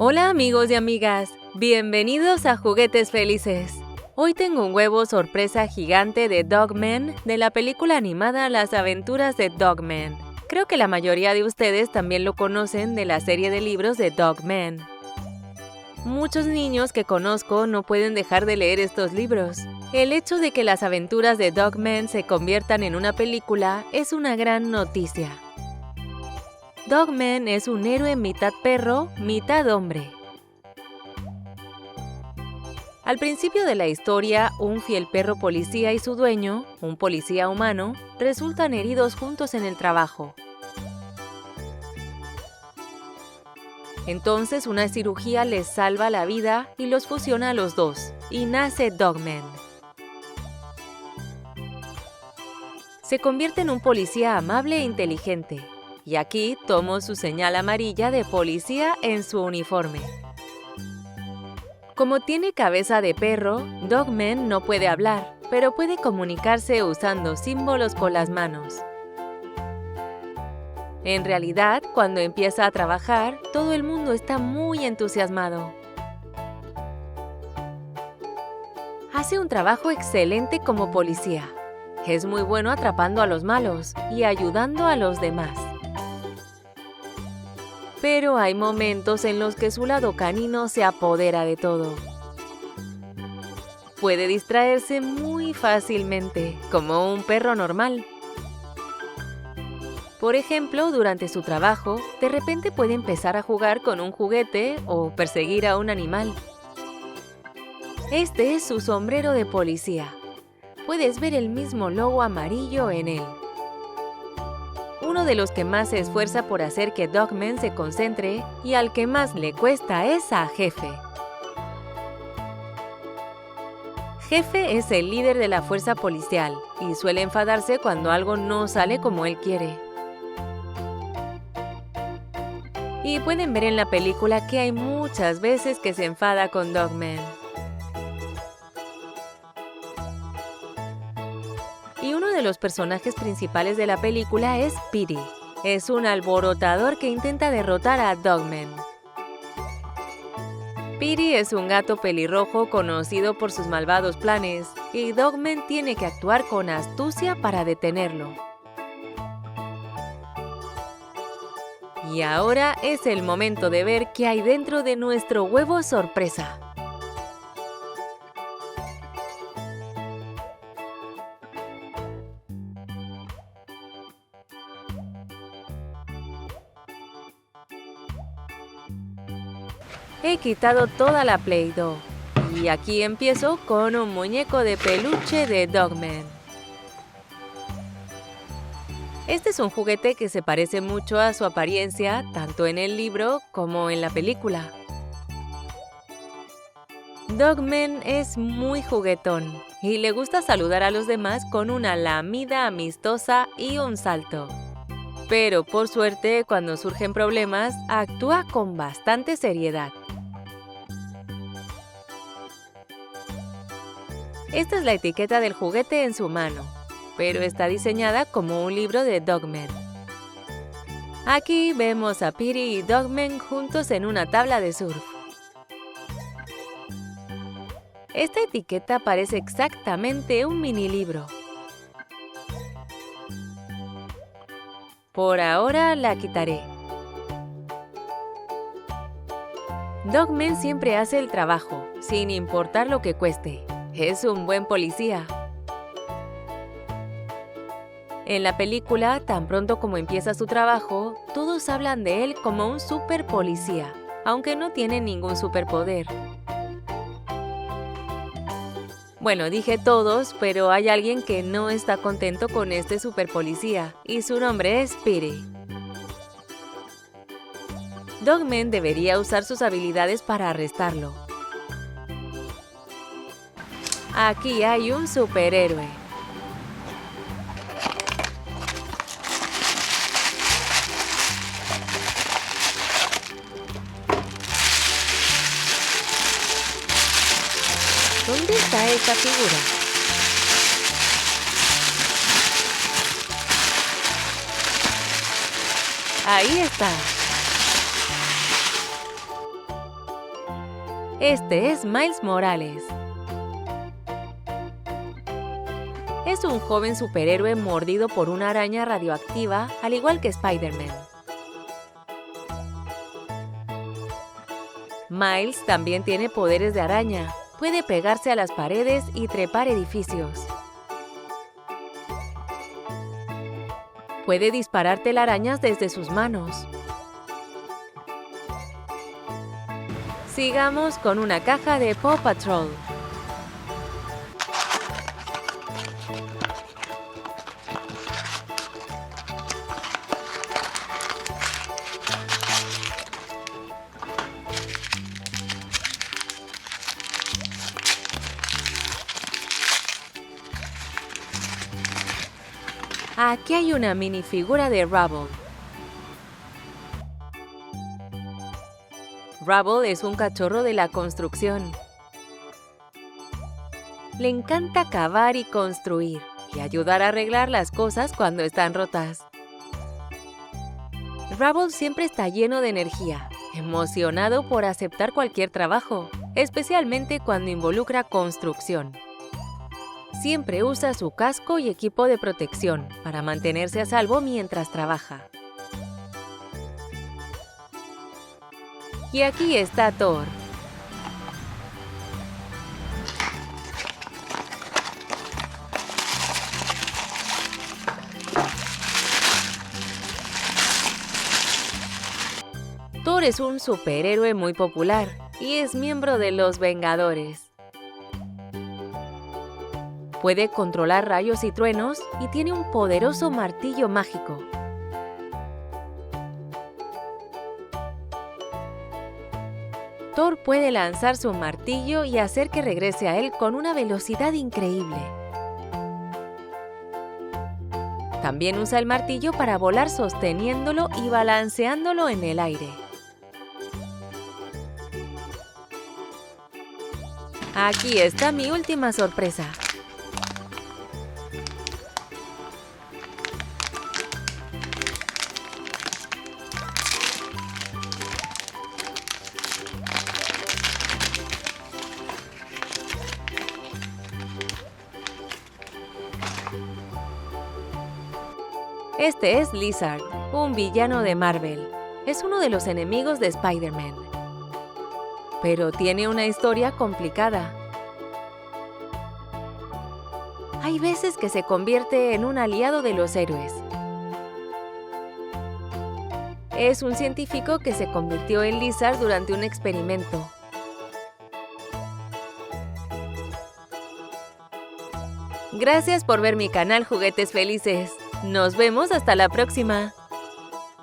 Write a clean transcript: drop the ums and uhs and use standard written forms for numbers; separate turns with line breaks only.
Hola amigos y amigas, bienvenidos a Juguetes Felices. Hoy tengo un huevo sorpresa gigante de Dog-Man de la película animada Las aventuras de Dog-Man. Creo que la mayoría de ustedes también lo conocen de la serie de libros de Dog-Man. Muchos niños que conozco no pueden dejar de leer estos libros. El hecho de que las aventuras de Dog-Man se conviertan en una película es una gran noticia. Dog-Man es un héroe mitad perro, mitad hombre. Al principio de la historia, un fiel perro policía y su dueño, un policía humano, resultan heridos juntos en el trabajo. Entonces una cirugía les salva la vida y los fusiona a los dos, y nace Dog-Man. Se convierte en un policía amable e inteligente, y aquí tomó su señal amarilla de policía en su uniforme. Como tiene cabeza de perro, Dog-Man no puede hablar, pero puede comunicarse usando símbolos con las manos. En realidad, cuando empieza a trabajar, todo el mundo está muy entusiasmado. Hace un trabajo excelente como policía. Es muy bueno atrapando a los malos y ayudando a los demás. Pero hay momentos en los que su lado canino se apodera de todo. Puede distraerse muy fácilmente, como un perro normal. Por ejemplo, durante su trabajo, de repente puede empezar a jugar con un juguete o perseguir a un animal. Este es su sombrero de policía. Puedes ver el mismo logo amarillo en él. Uno de los que más se esfuerza por hacer que Dog-Man se concentre y al que más le cuesta es a Jefe. Jefe es el líder de la fuerza policial y suele enfadarse cuando algo no sale como él quiere. Y pueden ver en la película que hay muchas veces que se enfada con Dog-Man. Y uno de los personajes principales de la película es Petey. Es un alborotador que intenta derrotar a Dog-Man. Petey es un gato pelirrojo conocido por sus malvados planes, y Dog-Man tiene que actuar con astucia para detenerlo. Y ahora es el momento de ver qué hay dentro de nuestro huevo sorpresa. He quitado toda la Play-Doh y aquí empiezo con un muñeco de peluche de Dog-Man. Este es un juguete que se parece mucho a su apariencia tanto en el libro como en la película. Dog-Man es muy juguetón y le gusta saludar a los demás con una lamida amistosa y un salto. Pero por suerte, cuando surgen problemas, actúa con bastante seriedad. Esta es la etiqueta del juguete en su mano, pero está diseñada como un libro de Dog-Man. Aquí vemos a Petey y Dog-Man juntos en una tabla de surf. Esta etiqueta parece exactamente un mini libro. Por ahora la quitaré. Dog-Man siempre hace el trabajo, sin importar lo que cueste. Es un buen policía. En la película, tan pronto como empieza su trabajo, todos hablan de él como un super policía, aunque no tiene ningún superpoder. Bueno, dije todos, pero hay alguien que no está contento con este super policía, y su nombre es Petey. Dog-Man debería usar sus habilidades para arrestarlo. Aquí hay un superhéroe. ¿Dónde está esta figura? Ahí está. Este es Miles Morales. Es un joven superhéroe mordido por una araña radioactiva, al igual que Spider-Man. Miles también tiene poderes de araña. Puede pegarse a las paredes y trepar edificios. Puede disparar telarañas desde sus manos. Sigamos con una caja de Paw Patrol. Aquí hay una minifigura de Rubble. Rubble es un cachorro de la construcción. Le encanta cavar y construir, y ayudar a arreglar las cosas cuando están rotas. Rubble siempre está lleno de energía, emocionado por aceptar cualquier trabajo, especialmente cuando involucra construcción. Siempre usa su casco y equipo de protección para mantenerse a salvo mientras trabaja. Y aquí está Thor. Thor es un superhéroe muy popular y es miembro de los Vengadores. Puede controlar rayos y truenos y tiene un poderoso martillo mágico. Thor puede lanzar su martillo y hacer que regrese a él con una velocidad increíble. También usa el martillo para volar sosteniéndolo y balanceándolo en el aire. Aquí está mi última sorpresa. Este es Lizard, un villano de Marvel. Es uno de los enemigos de Spider-Man. Pero tiene una historia complicada. Hay veces que se convierte en un aliado de los héroes. Es un científico que se convirtió en Lizard durante un experimento. Gracias por ver mi canal Juguetes Felices. Nos vemos hasta la próxima.